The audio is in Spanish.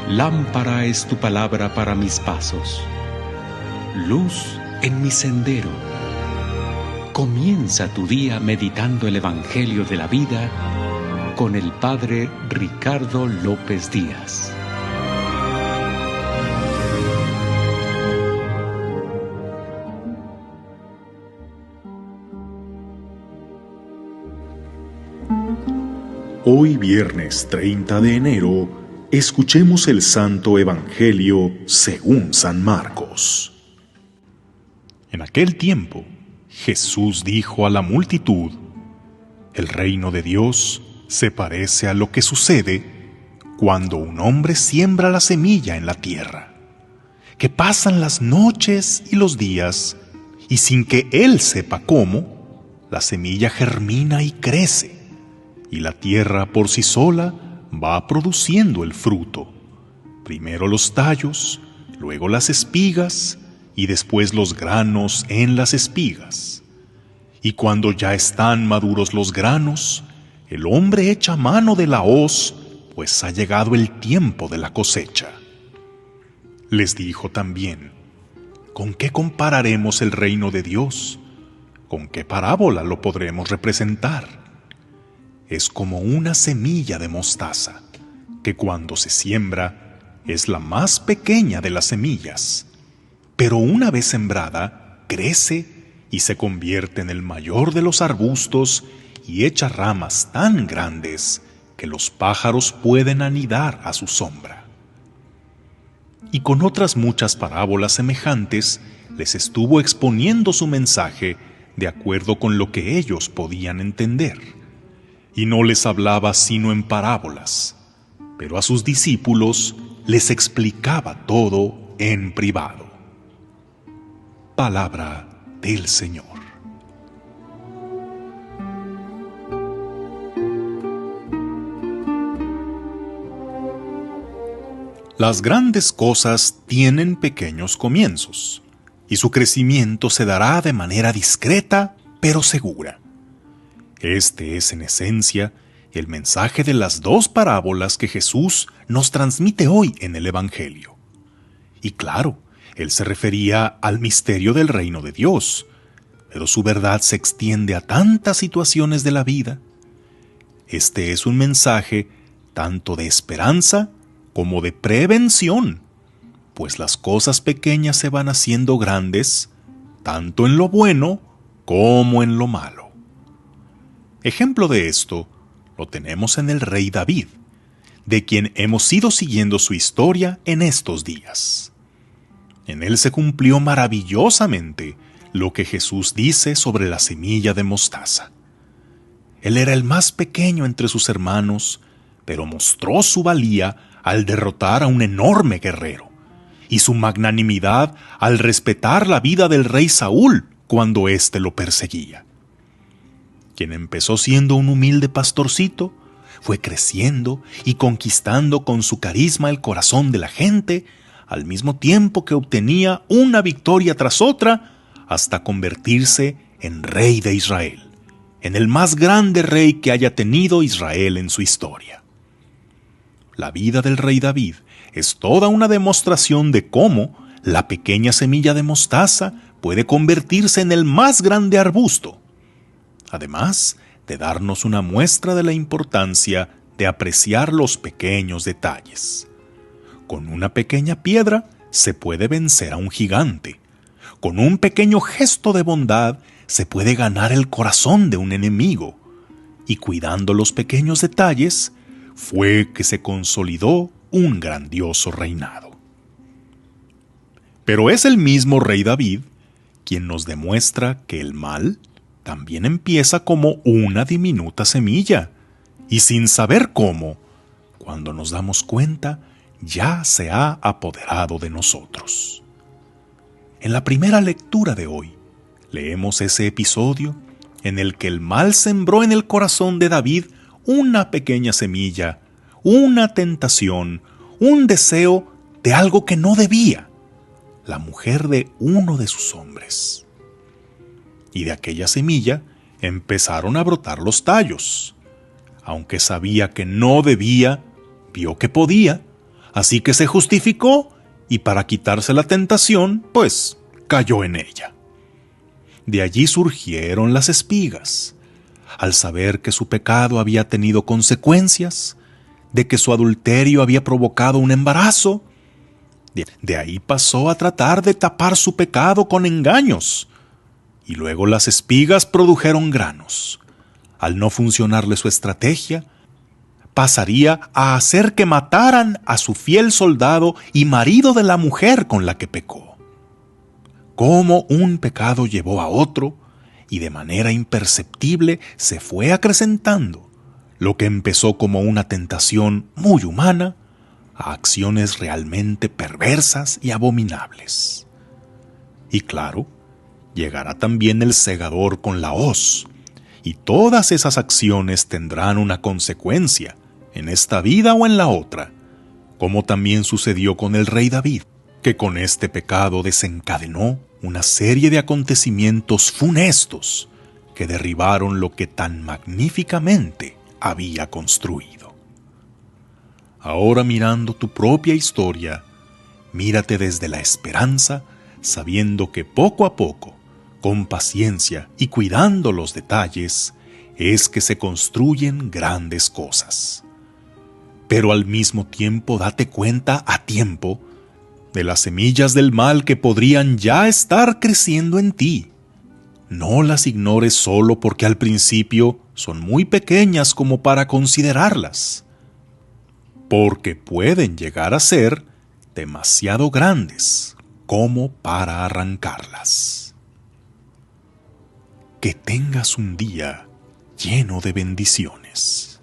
Lámpara es tu palabra para mis pasos, luz en mi sendero. Comienza tu día meditando el Evangelio de la vida con el Padre Ricardo López Díaz. Hoy viernes 30 de enero, escuchemos el Santo Evangelio según San Marcos. En aquel tiempo, Jesús dijo a la multitud: el reino de Dios se parece a lo que sucede cuando un hombre siembra la semilla en la tierra, que pasan las noches y los días, y sin que él sepa cómo, la semilla germina y crece, y la tierra por sí sola va produciendo el fruto. Primero los tallos, luego las espigas, y después los granos en las espigas. Y cuando ya están maduros los granos, el hombre echa mano de la hoz, pues ha llegado el tiempo de la cosecha. Les dijo también: ¿con qué compararemos el reino de Dios? ¿Con qué parábola lo podremos representar? Es como una semilla de mostaza, que cuando se siembra es la más pequeña de las semillas, pero una vez sembrada crece y se convierte en el mayor de los arbustos y echa ramas tan grandes que los pájaros pueden anidar a su sombra. Y con otras muchas parábolas semejantes les estuvo exponiendo su mensaje de acuerdo con lo que ellos podían entender. Y no les hablaba sino en parábolas, pero a sus discípulos les explicaba todo en privado. Palabra del Señor. Las grandes cosas tienen pequeños comienzos, y su crecimiento se dará de manera discreta pero segura. Este es, en esencia, el mensaje de las dos parábolas que Jesús nos transmite hoy en el Evangelio. Y claro, él se refería al misterio del reino de Dios, pero su verdad se extiende a tantas situaciones de la vida. Este es un mensaje tanto de esperanza como de prevención, pues las cosas pequeñas se van haciendo grandes, tanto en lo bueno como en lo malo. Ejemplo de esto lo tenemos en el rey David, de quien hemos ido siguiendo su historia en estos días. En él se cumplió maravillosamente lo que Jesús dice sobre la semilla de mostaza. Él era el más pequeño entre sus hermanos, pero mostró su valía al derrotar a un enorme guerrero, y su magnanimidad al respetar la vida del rey Saúl cuando éste lo perseguía. Quien empezó siendo un humilde pastorcito, fue creciendo y conquistando con su carisma el corazón de la gente, al mismo tiempo que obtenía una victoria tras otra, hasta convertirse en rey de Israel, en el más grande rey que haya tenido Israel en su historia. La vida del rey David es toda una demostración de cómo la pequeña semilla de mostaza puede convertirse en el más grande arbusto, además de darnos una muestra de la importancia de apreciar los pequeños detalles. Con una pequeña piedra se puede vencer a un gigante. Con un pequeño gesto de bondad se puede ganar el corazón de un enemigo. Y cuidando los pequeños detalles, fue que se consolidó un grandioso reinado. Pero es el mismo rey David quien nos demuestra que el mal también empieza como una diminuta semilla, y sin saber cómo, cuando nos damos cuenta, ya se ha apoderado de nosotros. En la primera lectura de hoy, leemos ese episodio en el que el mal sembró en el corazón de David una pequeña semilla, una tentación, un deseo de algo que no debía, la mujer de uno de sus hombres. Y de aquella semilla empezaron a brotar los tallos. Aunque sabía que no debía, vio que podía, Así que se justificó y para quitarse la tentación, pues cayó en ella. De allí surgieron las espigas. Al saber que su pecado había tenido consecuencias, de que su adulterio había provocado un embarazo, de ahí pasó a tratar de tapar su pecado con engaños. Y luego las espigas produjeron granos. Al no funcionarle su estrategia, pasaría a hacer que mataran a su fiel soldado y marido de la mujer con la que pecó. Cómo un pecado llevó a otro y de manera imperceptible se fue acrecentando, lo que empezó como una tentación muy humana a acciones realmente perversas y abominables. Y claro, llegará también el segador con la hoz, y todas esas acciones tendrán una consecuencia, en esta vida o en la otra, como también sucedió con el rey David, que con este pecado desencadenó una serie de acontecimientos funestos que derribaron lo que tan magníficamente había construido. Ahora mirando tu propia historia, mírate desde la esperanza, sabiendo que poco a poco, con paciencia y cuidando los detalles, es que se construyen grandes cosas. Pero al mismo tiempo date cuenta a tiempo de las semillas del mal que podrían ya estar creciendo en ti. No las ignores solo porque al principio son muy pequeñas como para considerarlas, porque pueden llegar a ser demasiado grandes como para arrancarlas. Que tengas un día lleno de bendiciones.